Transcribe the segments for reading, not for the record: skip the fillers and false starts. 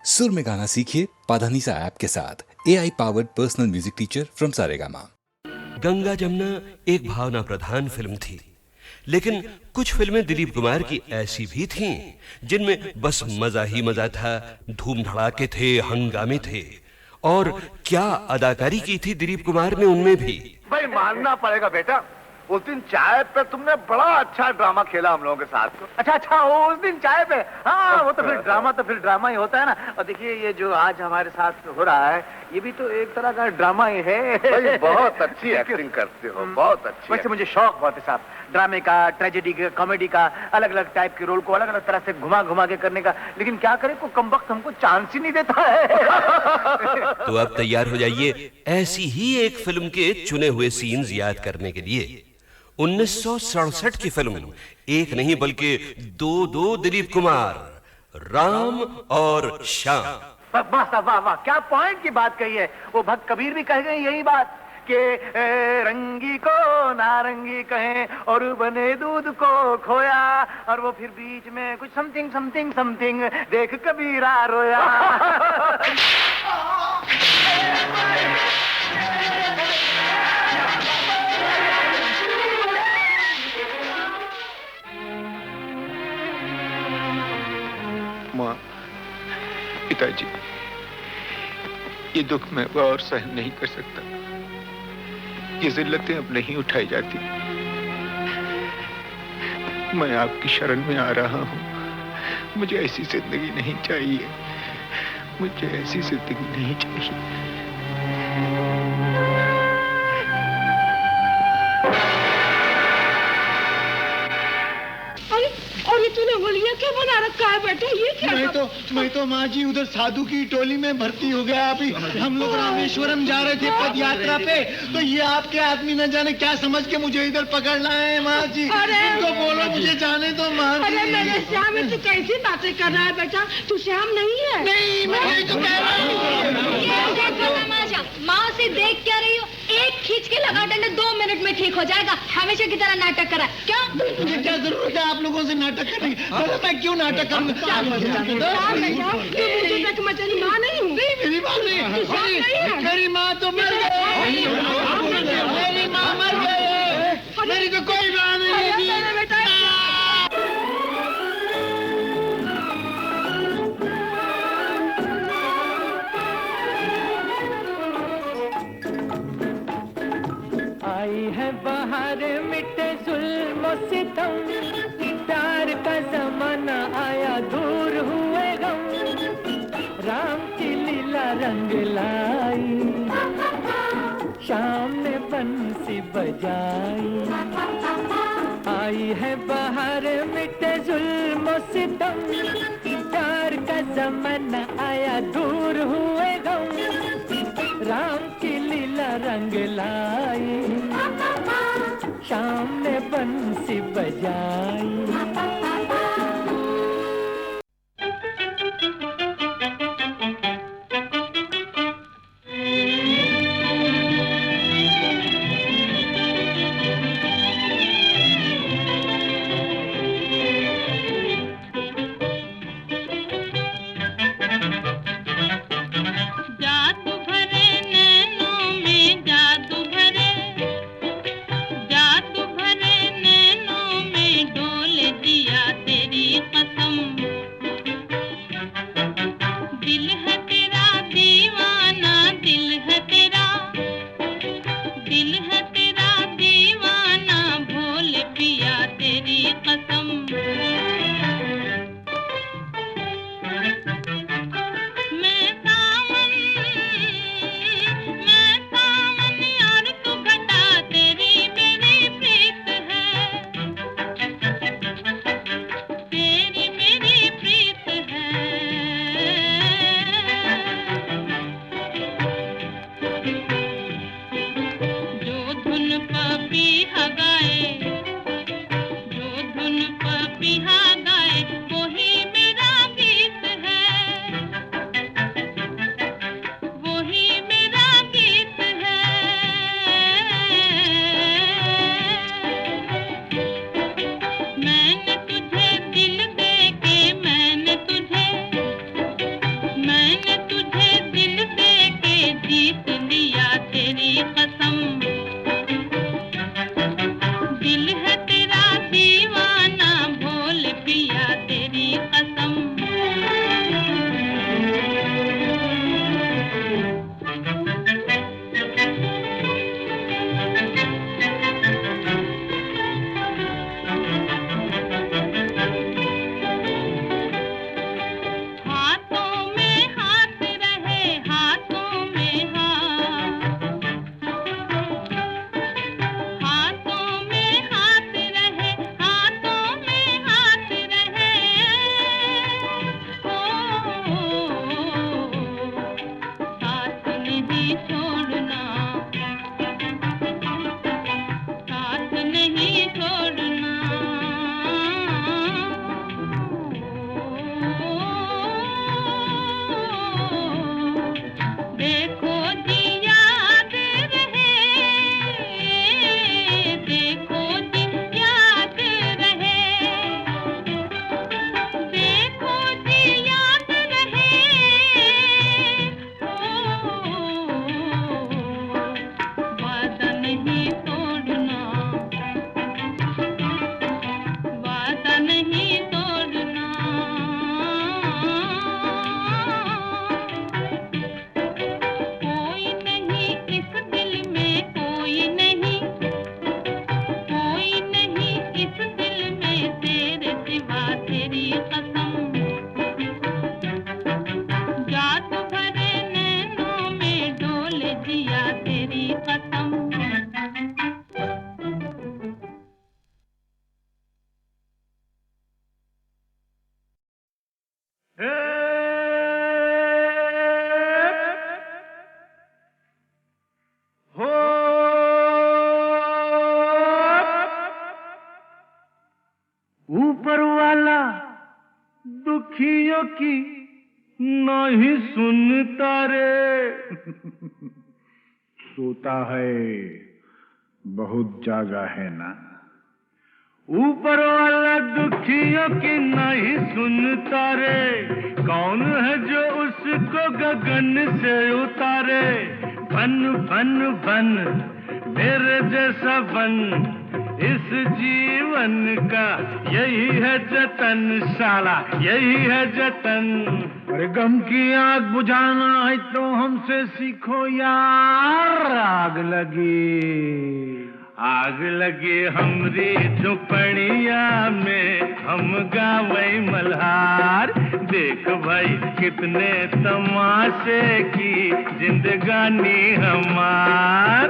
सुर में गाना सीखिए पाधानीसा ऐप के साथ। AI powered personal music teacher from Saregama. Ganga Jamuna एक भावना प्रधान फिल्म थी, लेकिन कुछ फिल्में दिलीप कुमार की ऐसी भी थीं जिनमें बस मजा ही मजा था, धूम धड़ाके थे, हंगामे थे। और क्या अदाकारी की थी दिलीप कुमार ने उनमें भी। भाई मानना पड़ेगा बेटा, उस दिन चाय पे तुमने बड़ा अच्छा ड्रामा खेला हम लोगों के साथ। अच्छा उस दिन चाय पे, हाँ वो तो फिर ड्रामा ही होता है ना। और देखिए ये जो आज हमारे साथ हो रहा है ये भी तो एक तरह का ड्रामा ही है। भाई बहुत अच्छी एक्टिंग करते हो, बहुत अच्छी। वैसे मुझे शौक बहुत है साहब, ड्रामे का, ट्रेजेडी का, कॉमेडी का, अलग अलग टाइप के रोल को अलग अलग तरह से घुमा घुमा के करने का। लेकिन क्या करें, को कम वक्त हमको चांस ही नहीं देता है। तो अब तैयार हो जाइए ऐसी ही एक फिल्म के चुने हुए सीन्स याद करने के लिए। 1967 की फिल्म, एक नहीं बल्कि दो दिलीप कुमार, राम और श्याम। वाह वाह वाह, क्या पॉइंट की बात कही है। वो भक्त कबीर भी कह गए यही बात कि रंगी को नारंगी कहें और बने दूध को खोया, और वो फिर बीच में कुछ समथिंग समथिंग समथिंग देख कबीरा रोया। माँ, पिताजी, ये दुख मैं और सहन नहीं कर सकता। ये जिल्लतें अब नहीं उठाई जाती। मैं आपकी शरण में आ रहा हूँ। मुझे ऐसी जिंदगी नहीं चाहिए, मुझे ऐसी जिंदगी नहीं चाहिए। तूने बोलिए क्या बना रखा है बेटा, ये क्या? मैं तो माँ जी उधर साधु की टोली में भर्ती हो गया। अभी हम लोग रामेश्वरम जा रहे थे पद यात्रा पे, तो ये आपके आदमी न जाने क्या समझ के मुझे इधर पकड़ लाए हैं माँ जी। तो बोलो मुझे जाने दो माँ जी। अरे मेरे श्याम, तू कैसी बातें कर रहा है बेटा? तू श्याम नहीं है। नहीं, मैं तो कह रहा हूँ। माँ से देख क्या रही हो? एक खींच के लगा डंडे 2 मिनट में ठीक हो जाएगा। हमेशा की तरह नाटक करा क्या? मुझे क्या जरूरत है आप लोगों से नाटक करने की? मैं क्यों नाटक करूंगा? मेरी माँ नहीं हूँ। मेरी माँ नहीं, मेरी माँ तो मर गई। मेरी माँ मर गई, मेरी तो कोई माँ नहीं थी। आई है बाहर मिटे जुल्म सितम, प्यार का जमाना आया दूर हुए गम, राम की लीला रंग लाई, शाम ने बंसी बजाई। आई है बाहर मिटे जुल्म सितम, प्यार का जमाना आया दूर हुए गम, राम की लीला रंग लाई, शाम ने बंसी बजाई। जादू भरे नैनों में डोल मैंने तुझे दिल दे के जीत लिया तेरी कसम, दिल है तेरा दीवाना भोल पिया तेरी कसम। ऊपर वाला दुखियों की नहीं सुनता रे। सोता है बहुत जागा है ना। ऊपर वाला दुखियों की नहीं सुनता रे। कौन है जो उसको गगन से उतारे। बन बन बन मेरे जैसा बन, इस जीवन का यही है जतन साला, यही है जतन। अरे गम की आग बुझाना है तो हमसे सीखो यार। आग लगी हमरी झुपड़िया में, हम गावे मल्हार। देख भाई कितने तमाशे की जिंदगानी हमार।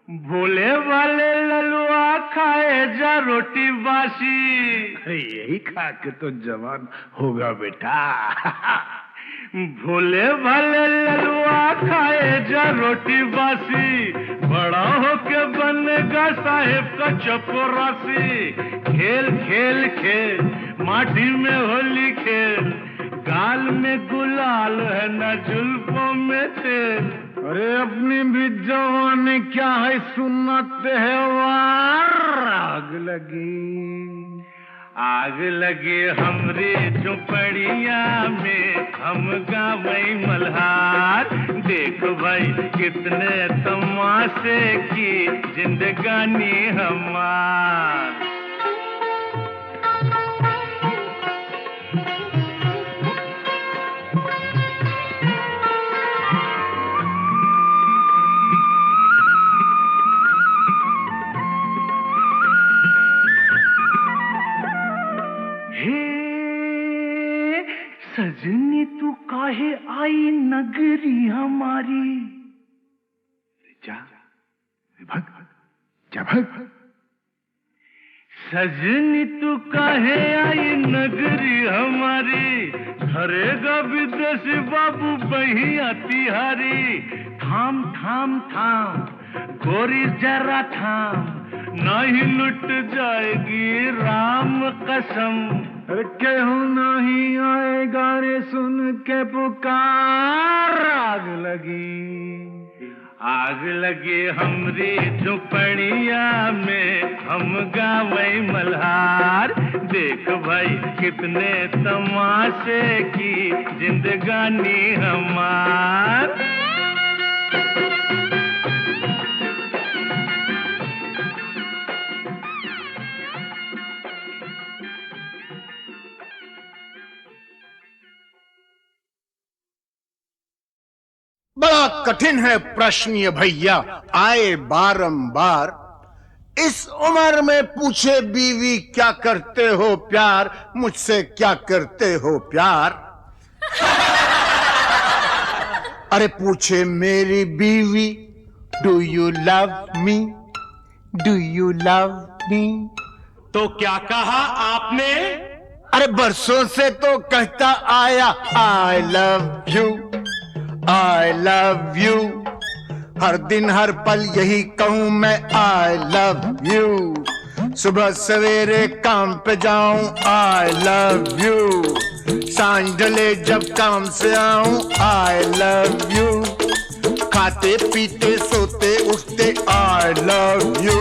भोले वाले ललुआ खाए जा रोटी बासी। यही खा के तो जवान होगा बेटा। भोले वाले ललुआ खाए जा रोटी बासी। बड़ा होके बनेगा साहेब का चपरासी। खेल खेल खेल माटी में होली खेल। गाल में गुलाल है न जुल्फों में तेल। अरे अपनी भी जवानी क्या है सुन्नत है वार। आग लगी हमरी झुपड़िया में, हम गावे मल्हार। देख भाई कितने तमाशे की जिंदगानी हमार। सजनी तू काहे आई नगरी हमारी। जा भग जा भग। सजनी तू काहे आई नगरी हमारी। धरेगा विदेशी बाबू बहिया तिहारी। थाम थाम थाम गोरी जरा थाम। नहीं लुट जाएगी राम कसम। केहू नहीं आएगा रे सुन के पुकार। आग लगी हमरी झुपड़िया में, हम गावे मल्हार। देख भाई कितने तमाशे की जिंदगानी हमार। बड़ा कठिन है प्रश्न ये भैया, आए बारंबार। इस उम्र में पूछे बीवी क्या करते हो प्यार, मुझसे क्या करते हो प्यार। अरे पूछे मेरी बीवी do you love me, do you love मी। तो क्या कहा आपने? अरे बरसों से तो कहता आया I love you, I love you. हर दिन हर पल यही कहूं मैं आई लव यू। सुबह सवेरे काम पे जाऊं आई लव यू। सांझ ढले जब काम से आऊं आई लव यू। खाते पीते सोते उठते आई लव यू।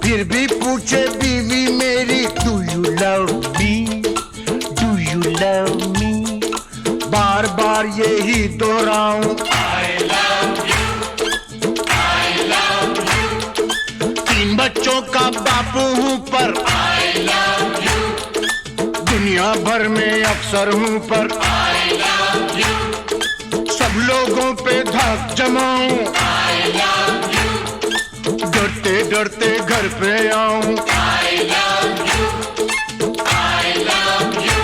फिर भी पूछे बीवी मेरी do you love me, do you love me. बार बार यही दोहराऊं I love you, I love you। 3 बच्चों का बापू हूं पर I love you। दुनिया भर में अफसर हूं पर I love you। सब लोगों पे धाक जमाऊं I love you। डरते डरते घर पे आऊं I love you, I love you।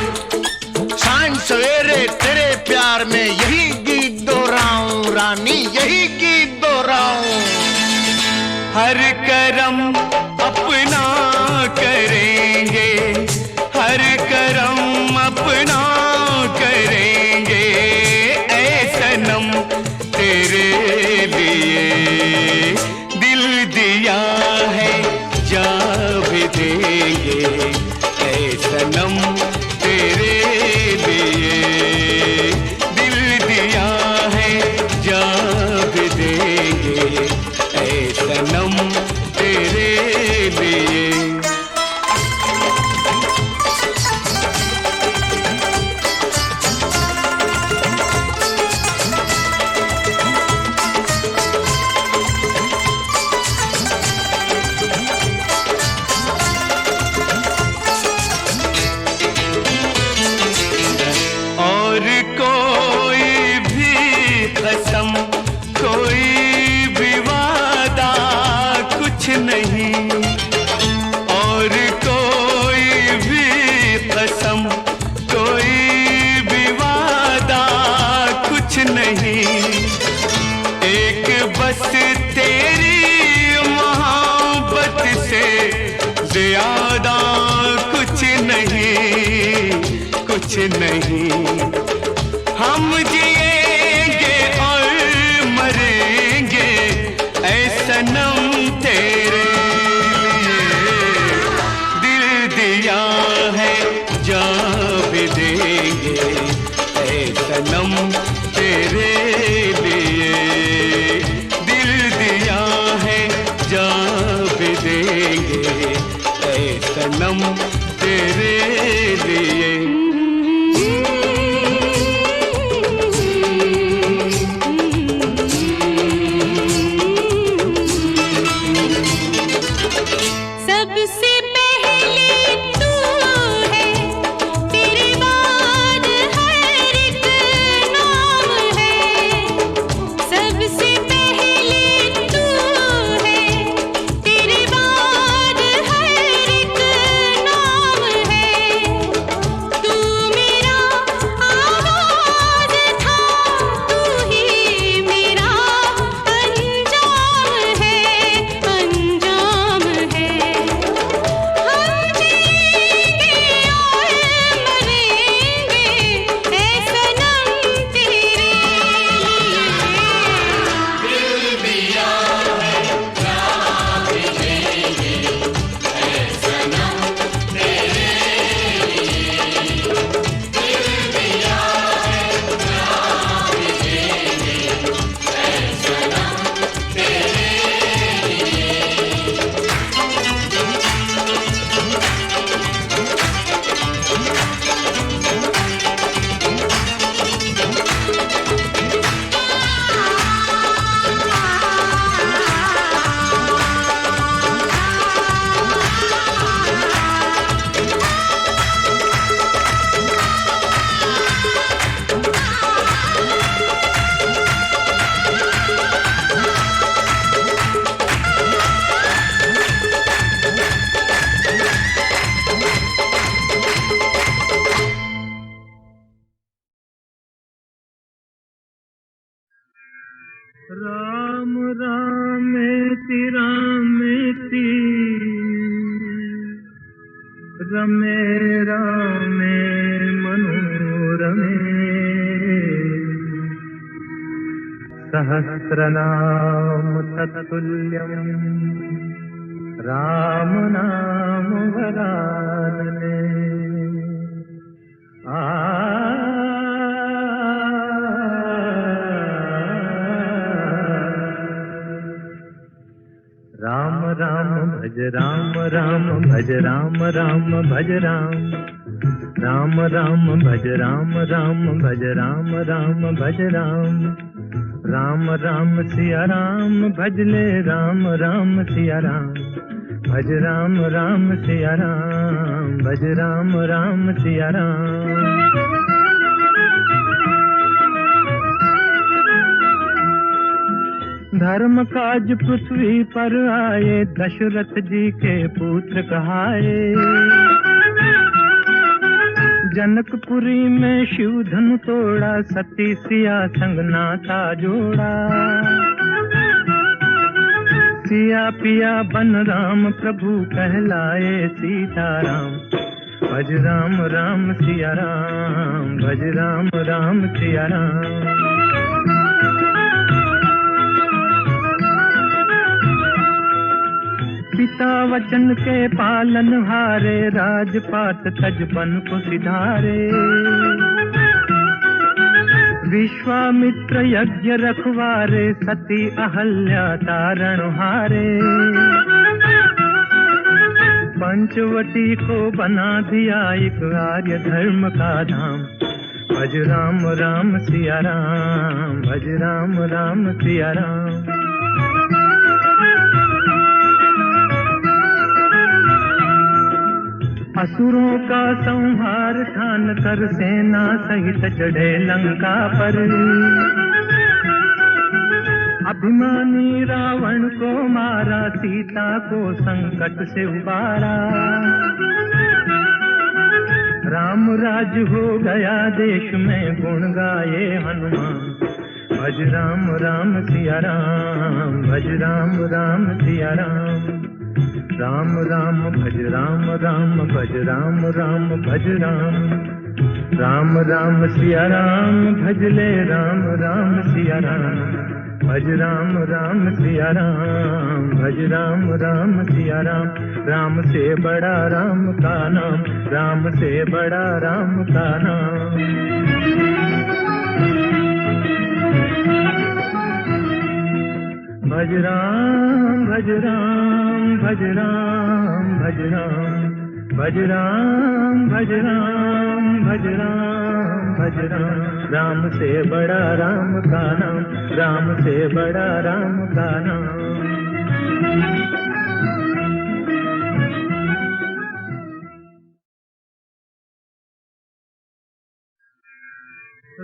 सांझ सवेरे तेरे प्यार में यही गीत दोहराऊं रानी, यही गीत दोहराऊं। हर करम अपना करेंगे, हर करम अपना करेंगे। ऐ सनम तेरे लिए दिल दिया है जा भी देंगे। ऐ सनम तेरे लिए दिल दिया है जा भी देंगे। ऐ सनम तेरे लिए। और कोई भी कसम, कोई भी वादा कुछ नहीं। और कोई भी कसम, कोई भी वादा कुछ नहीं। एक बस तेरी मोहब्बत से ज्यादा कुछ नहीं, कुछ नहीं। हम जिएंगे और मरेंगे ऐ सनम तेरे लिए। दिल दिया है जा भी देंगे ऐ सनम तेरे लिए। दिल दिया है जा भी देंगे ऐ सनम तेरे लिए। सबसे पहले तू है, तेरे बाद हर एक नाम है। सबसे पहले तू है, तेरे बाद हर एक नाम है। तू रमे रामे मनोरमे सहस्रनाम तत्तुल्यं राम नाम वरानने। राम राम भज राम राम भज राम राम भज राम राम राम भज राम राम भज राम राम भज राम राम राम सिया राम भज ले राम राम सिया राम भज राम राम सिया राम भज राम राम सिया राम। धर्म काज पृथ्वी पर आए दशरथ जी के पुत्र कहाए। जनकपुरी में शिव धनु तोड़ा सती सिया संग नाता जोड़ा। सिया पिया बन राम प्रभु कहलाए सीताराम भज राम राम सिया राम भज राम राम सिया राम। पिता वचन के पालन हारे राजपाट तजबन को सिधारे। विश्वामित्र यज्ञ रखवारे सती अहल्या तारण हारे। पंचवटी को बना दिया एक आर्य धर्म का धाम भज राम राम सिया राम भज राम राम सिया राम। असुरों का संहार ठान कर सेना सहित चढ़े लंका पर। अभिमानी रावण को मारा सीता को संकट से उबारा। राम राज हो गया देश में गुण गाए हनुमान भज राम राम सिया राम भज राम राम सिया राम। राम राम भज राम राम भज राम राम भज राम राम राम सिया राम भज ले राम राम सिया राम भज राम राम सिया राम भज राम राम सिया राम। राम से बड़ा राम का नाम राम से बड़ा राम का नाम। भज राम भज राम भज राम भज राम भज राम भज राम भज राम भज राम। राम से बड़ा राम का नाम राम से बड़ा राम का नाम।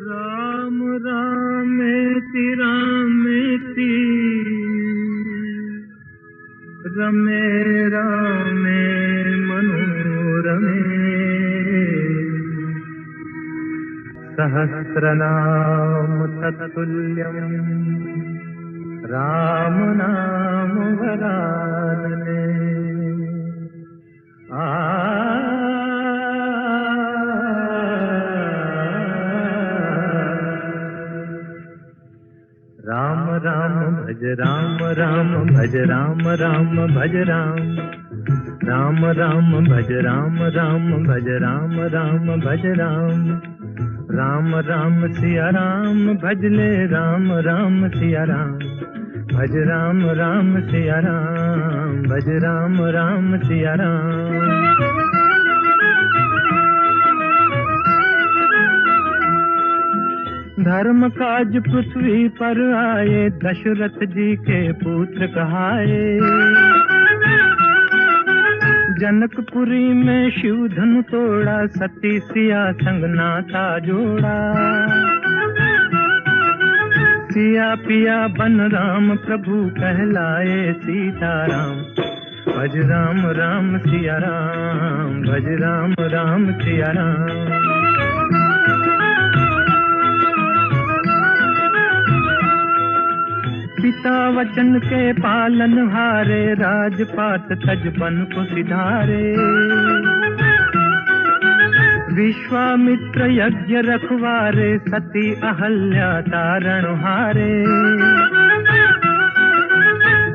राम रामेति रामेति रमे रामे मनोरमे सहस्रनाम तत्तुल्यं राम नाम वरानने। राम राम भज राम राम भज राम राम भज राम राम राम भज राम राम भज राम राम भज राम राम राम सिया राम भज ले राम राम सिया राम भज राम राम सिया राम भज राम राम सिया राम। धर्म काज पृथ्वी पर आए दशरथ जी के पुत्र कहाए। जनकपुरी में शिव धनु तोड़ा सती सिया संग नाता जोड़ा। सिया पिया बन राम प्रभु कहलाए सीताराम भज राम राम सिया राम भज राम राम सिया राम। पिता वचन के पालन हारे राजपाट तजबन को सिधारे। विश्वामित्र यज्ञ रखवारे, सती अहल्या तारण हारे।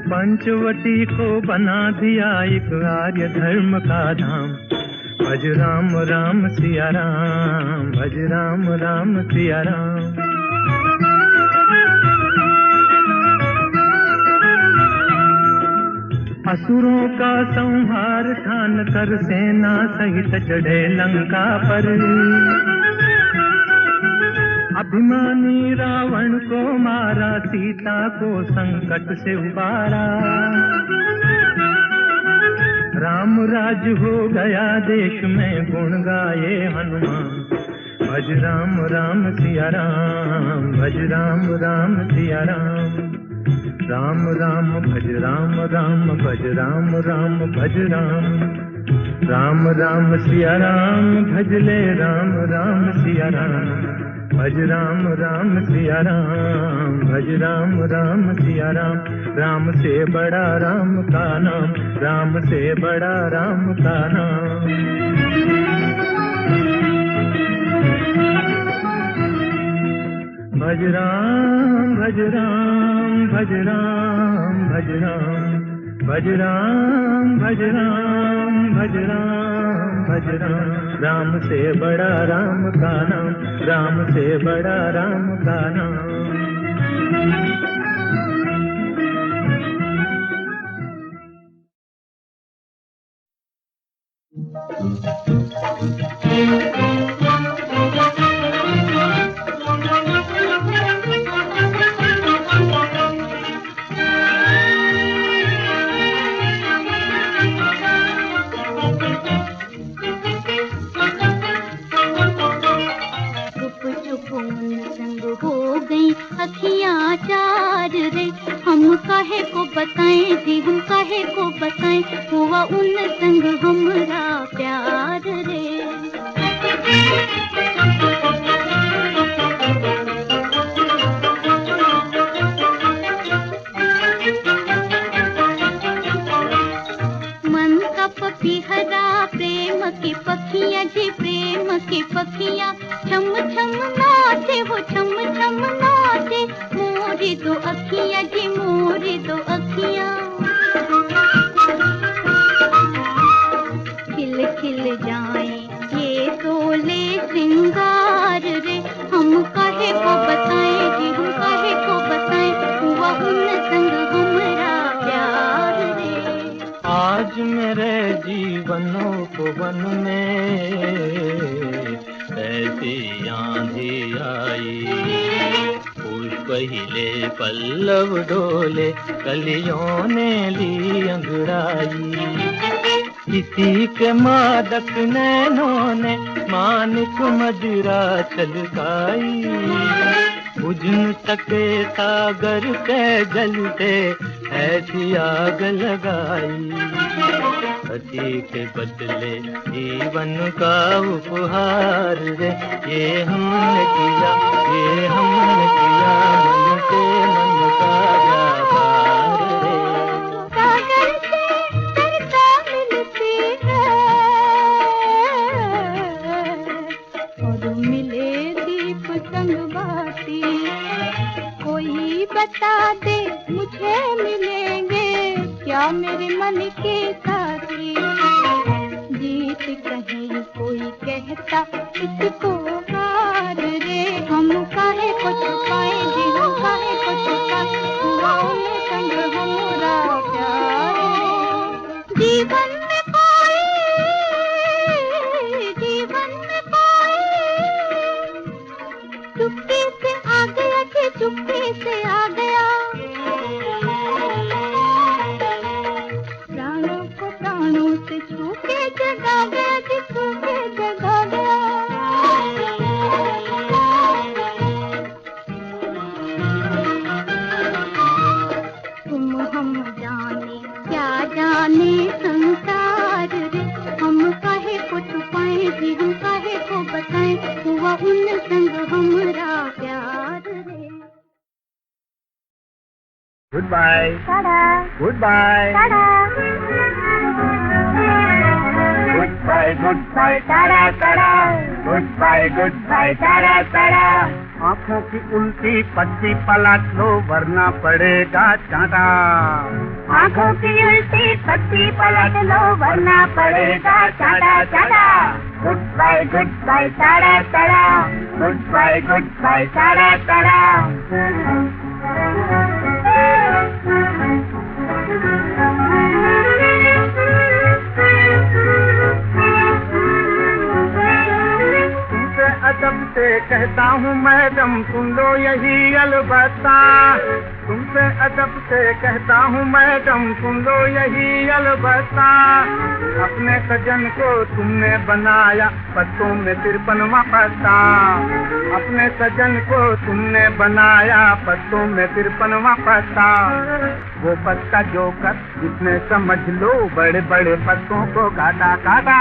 पंचवटी को बना दिया एक आर्य धर्म का धाम। भज राम राम सिया राम, भज राम राम सिया राम। असुरों का संहार ठान कर सेना सहित चढ़े लंका पर। अभिमानी रावण को मारा, सीता को संकट से उबारा। राम राज हो गया देश में, गुण गाए हनुमान। भज राम राम सिया राम, भज राम राम सिया राम। राम राम भज राम राम, भज राम राम भज राम। राम राम सिया राम, भज ले राम राम सिया राम। भज राम राम सिया राम, भज राम राम सिया राम। राम से बड़ा राम का नाम, राम से बड़ा राम का नाम। भज राम भज राम, भज राम भज राम। भज राम भज राम, भज राम भज राम। राम से बड़ा राम का नाम, राम से बड़ा राम का नाम। अखियाँ चार रे, हम काहे को बताएं जी, हम काहे को बताएं। हुआ उन संग हमरा प्यार रे। मन का पपीहरा प्रेम की पखियाँ जी, प्रेम की पखियाँ। छम छम नाचे हो, छम छम नाचे। मोरी दो अखियाँ जी, मोरी दो अखियाँ। खिल खिल जाए ये सोले श्रृंगार रे। हम काहे को बताएं जी, हम काहे को बताएं। हुआ उन संग हमरा प्यार रे। आज मेरे जीवनोपवन में ऐसी आंधी आई। पुष्प हिले पल्लव डोले, कलियों ने ली अंगड़ाई। किसी के मादक नैनों ने मानिक मदिरा छलकाई। बुझ न सके सागर के जलते ऐसी आग लगाई। पति के बदले जीवन का उपहार रे, ये हमने किया, ये हमने किया। मन से मन का व्यापार रे। सागर से सरता मिलती है और मिले दीप संग बाती। कोई बता दे मुझे मिलेंगे क्या मेरे मन के साथी। जीत कहीं कोई कहता इसको हार रे। हम काहे को छुपाए जी, हम काहे को छुपाए। हुआ उन संग हमरा प्यार रे। जीवन में कोई, जीवन में कोई चुप्पी से आ गया कि चुप्पी से आ गया। प्राणों को प्राणों से छू के जगा गया कि छू के जगा गया। तुम हम जाने क्या जाने संसार रे। हम काहे को छुपाएं जी, हम काहे को बताएं। हुआ उन संग हमरा प्यार रे। Goodbye. Ta-da. Goodbye. Ta-da. Goodbye. Goodbye tata tata, goodbye tata tata. आँखों की उल्टी पट्टी पलट लो वरना पड़ेगा चाटा। आँखों की उल्टी पट्टी पलट लो वरना पड़ेगा चाटा चाटा। Goodbye tata tata, goodbye tata tata. अदब से कहता हूँ मैडम सुन लो यही अलबत्ता, तुमसे अदब से कहता हूँ मैडम सुन लो यही अलबत्ता। अपने सजन को तुमने बनाया पत्तों में 53वां पत्ता। अपने सजन को तुमने बनाया पत्तों में 53वां पत्ता। वो पत्ता जो कर जिसने समझ लो बड़े बड़े पत्तों को काटा काटा।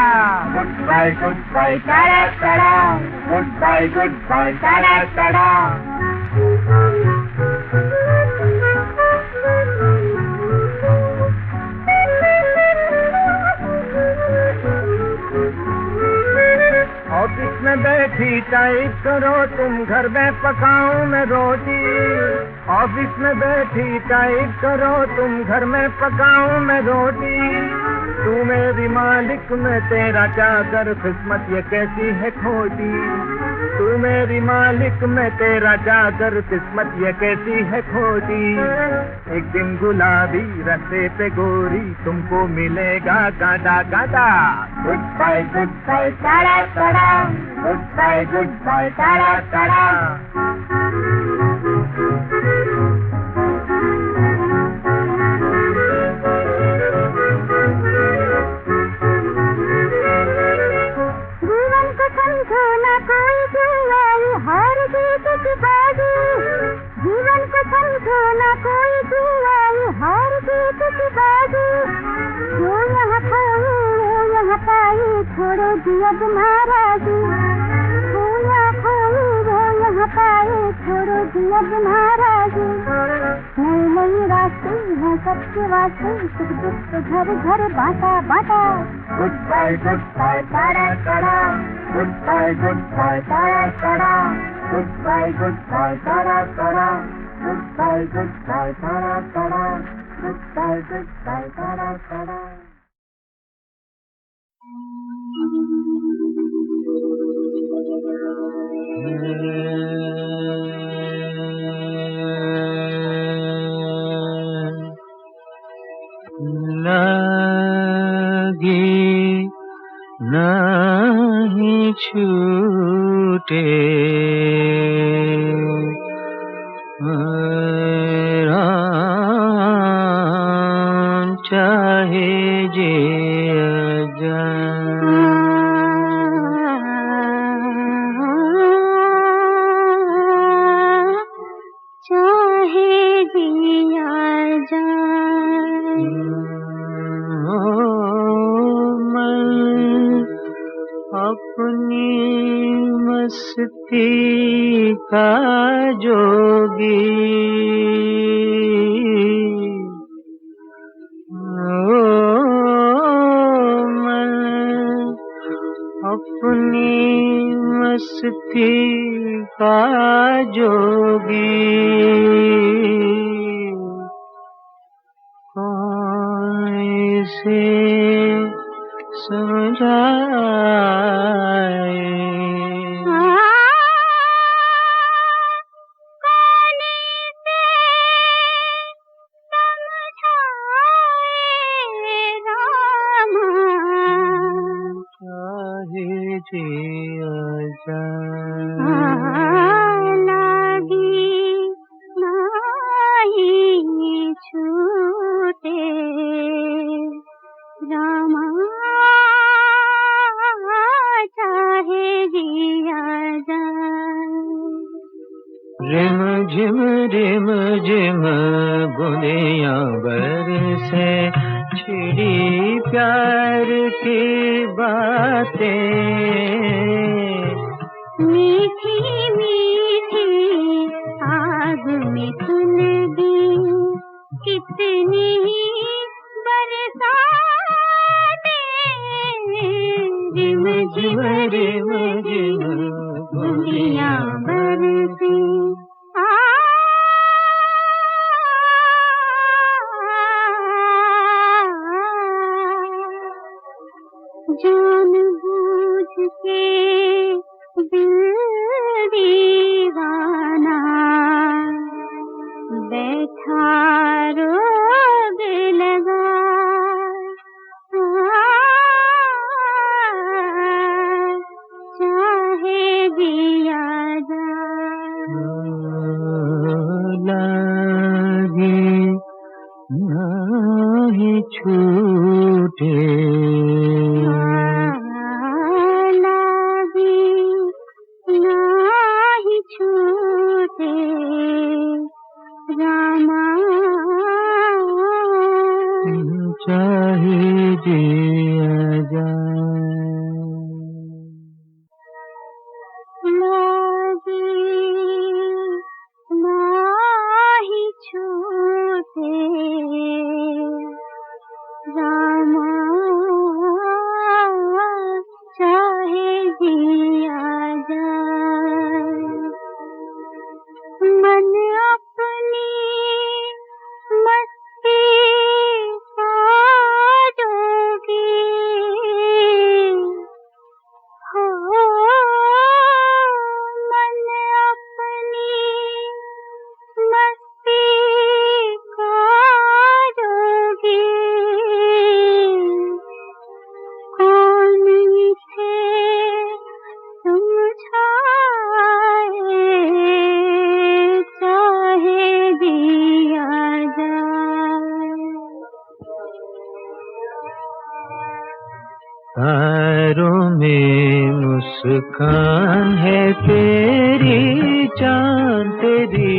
Goodbye tata tata, goodbye tata tata. Office में बैठी टाइप करो तुम घर में पकाऊं मैं रोटी। ऑफिस में बैठी टाइप करो तुम घर में पकाऊं मैं रोटी। तू मेरी मालिक में तेरा चादर किस्मत ये कैसी है खोटी। तू मेरी मालिक में तेरा चादर किस्मत ये कैसी है खोटी। एक दिन गुलाबी रस्ते पे गोरी तुमको मिलेगा गादा गादा। Goodbye tata tata, goodbye tata tata. हार जीत की बाजी, जीवन को समझो ना कोई जुआई हार जीत की बाजी। जो यहाँ खोई वो यहाँ पाई छोड़ो दिया नाराजी। जो यहाँ खोई वो यहाँ पाई छोड़ो दिया नाराजी। नई नई रास्ते हैं सबके वास्ते सुख दुख तो घर घर बांटा बांटा। Goodbye tata tata, goodbye tata tata, goodbye tata tata, goodbye tata tata, goodbye tata tata. लगी नहीं छूटे राम चाहे जे चाहे जिया जाए। अपनी मस्ती का जोगी मैं अपनी मस्ती का जोगी। कौन से समझाए चाहे जिया लगी नहीं छूटे रामा चाहे जिया रिम झिम बुनिया बरसे छिड़ी प्यार की बातें मीठी मीठी आग में सुलगी कितनी बरसातें। जान बूझ के दिल दीवाना बैठा रोग लगा चाहे दिया लागे नहीं छूटे लागे नहीं छूटे रामा चाहे जिया जाए लागे नहीं छूटे रामा चाहे जिया जाए मन अपनी मस्ती पाजोगी हो मन अपनी मस्ती पाजोगी कौन थे समझाए चाहे दिया जाए तारों में मुस्कान है तेरी चांद तेरी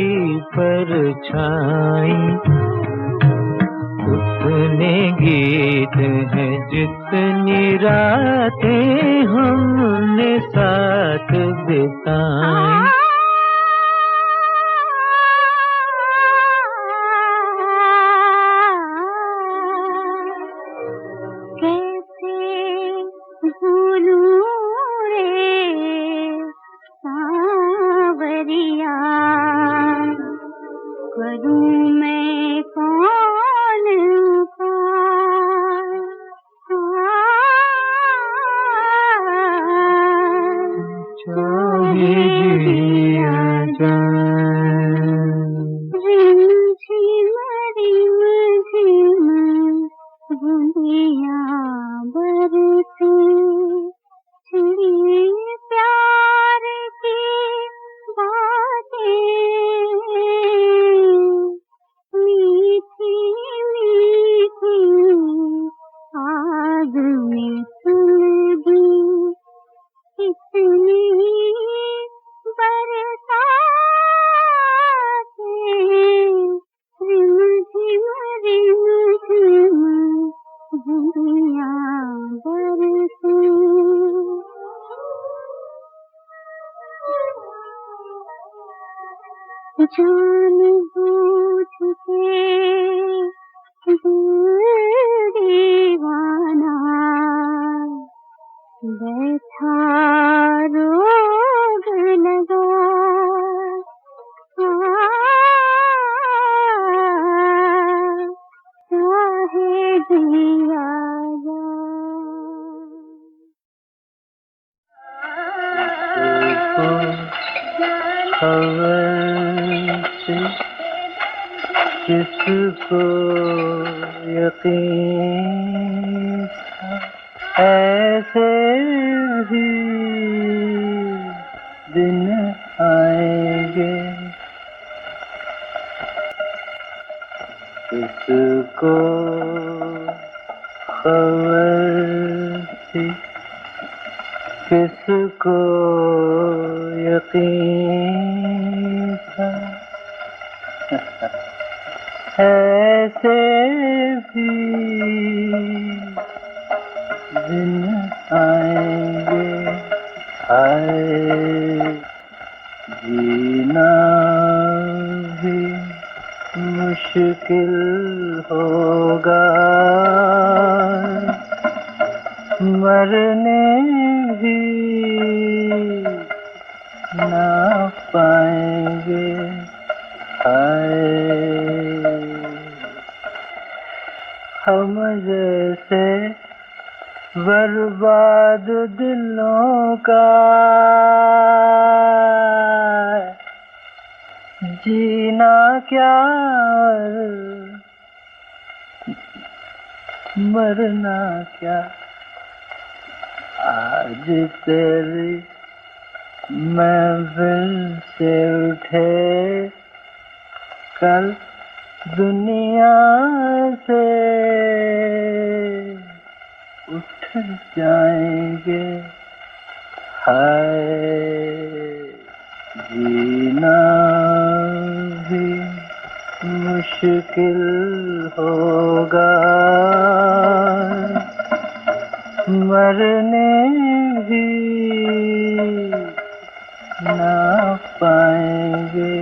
परछाई उतने गीत हैं जितनी रातें हमने साथ बिताई कैसे भूलूं रे सांवरिया करूं मैं कौन चाहे जिया जाए रिम झिम बूंदियां बरसे छिड़ी प्यार की बातें मीठी मीठी आग में सुलगी इतनी बरसातें रिम झिम बूंदियां बरसे जान बूझ के दिल दीवाना बैठा रोग लगा चाहे दिया किसको यकीन था ऐसे भी दिन आएंगे किसको खबर थी किसको यकीन था ऐसे भी दिन आएंगे आए जीना भी मुश्किल होगा मरने भी ना पाएंगे आए हम जैसे बर्बाद दिलों का जीना क्या मरना क्या। आज तेरी महफिल से उठे कल दुनिया से उठ जाएंगे। हाय जीना भी मुश्किल होगा, मरने भी ना पाएंगे।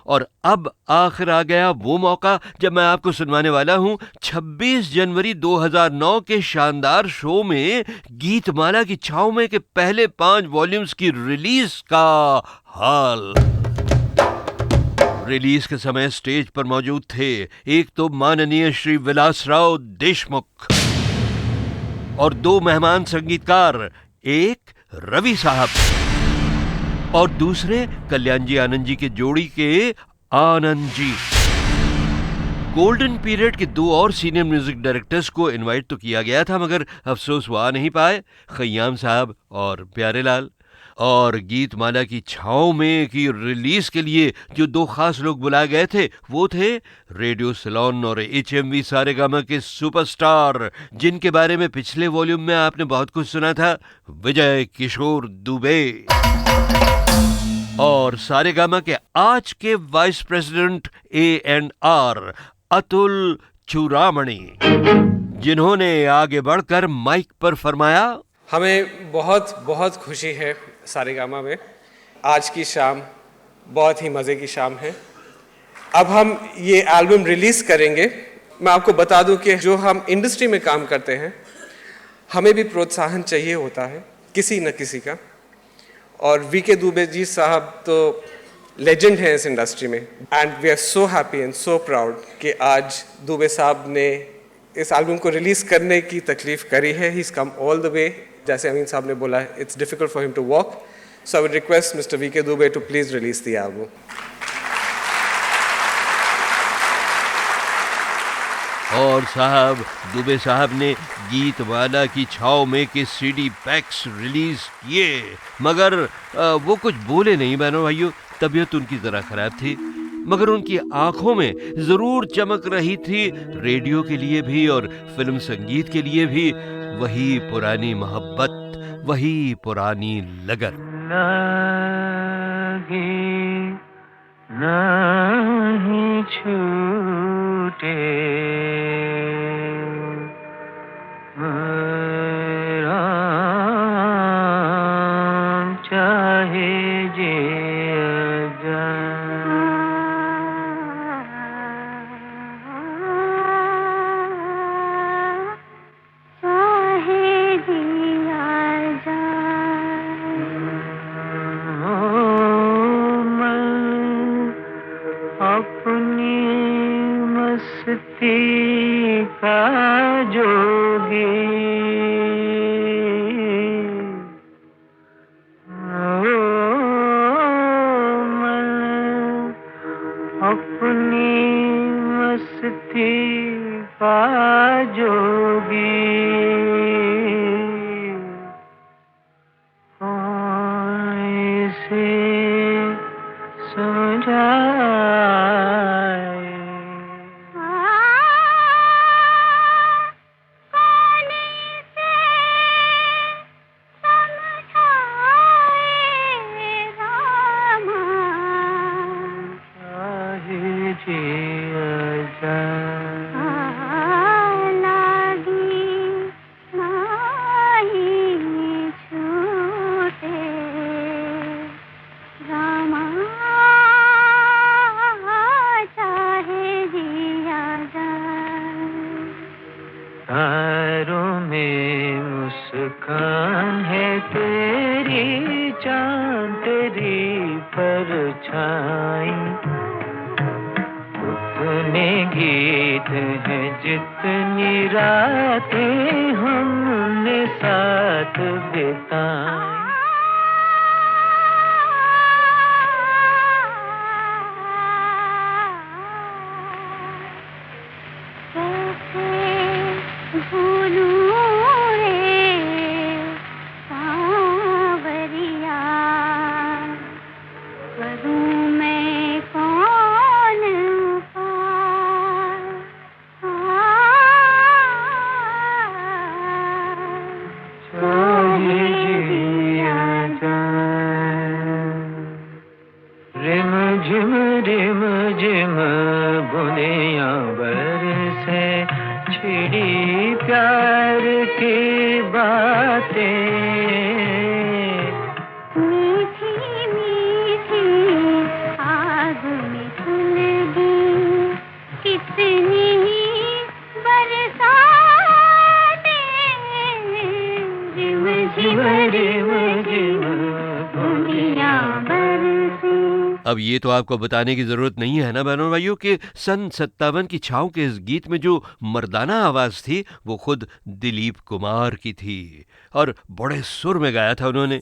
और अब आखिर आ गया वो मौका जब मैं आपको सुनवाने वाला हूं 26 जनवरी 2009 के शानदार शो में गीतमाला की छाव में के पहले 5 वॉल्यूम्स की रिलीज का हाल। रिलीज के समय स्टेज पर मौजूद थे एक तो माननीय श्री विलासराव देशमुख और 2 मेहमान संगीतकार, एक रवि साहब और दूसरे कल्याण जी आनंद जी के जोड़ी के आनंद जी। गोल्डन पीरियड के 2 और सीनियर म्यूजिक डायरेक्टर्स को इनवाइट तो किया गया था, मगर अफसोस वो आ नहीं पाए, खय्याम साहब और प्यारेलाल। और गीतमाला की छाव में की रिलीज के लिए जो 2 खास लोग बुलाए गए थे वो थे रेडियो सिलोन और HMV सारेगामा के सुपरस्टार, जिनके बारे में पिछले वॉल्यूम में आपने बहुत कुछ सुना था, विजय किशोर दुबे। और सारेगामा के आज के वाइस प्रेसिडेंट A&R अतुल चूड़ामणि, जिन्होंने आगे बढ़कर माइक पर फरमाया, हमें बहुत बहुत खुशी है सारेगामा में। आज की शाम बहुत ही मज़े की शाम है। अब हम ये एल्बम रिलीज़ करेंगे। मैं आपको बता दूं कि जो हम इंडस्ट्री में काम करते हैं हमें भी प्रोत्साहन चाहिए होता है किसी न किसी का, और VK दुबे जी साहब तो लेजेंड हैं इस इंडस्ट्री में। And we are so happy and so proud कि आज दुबे साहब ने इस एल्बम को रिलीज़ करने की तकलीफ़ करी है। He is come all the way. जैसे अमीन साहब ने बोला, it's difficult for him to walk, so I would request mister VK Dubey to please release the album. और साहब दुबे साहब ने गीतमाला की छाव में के CD पैक्स रिलीज किए, मगर वो कुछ बोले नहीं बहनों भाइयों, तबीयत उनकी जरा खराब थी, मगर उनकी आंखों में जरूर चमक रही थी रेडियो के लिए भी और फिल्म संगीत के लिए भी वही पुरानी मोहब्बत, वही पुरानी लगन। लागे नहीं छूटे राम चाहे जे का जोगी अपनी मस्ती का जोगी कौन से समझाए तारों में मुस्कान है तेरी, चांद तेरी परछाई, उतने गीत हैं जितनी रातें हमने साथ बिताई। रिम झिम बुनियां बरसे छिड़ी प्यार की बातें, मीठी मीठी आग में सुलगी कितनी बरसातें, रिम झिम बुनियां बरसे। अब ये तो आपको बताने की जरूरत नहीं है ना बहनों भाइयों कि सन 57 की छाँव के इस गीत में जो मर्दाना आवाज थी वो खुद दिलीप कुमार की थी और बड़े सुर में गाया था उन्होंने।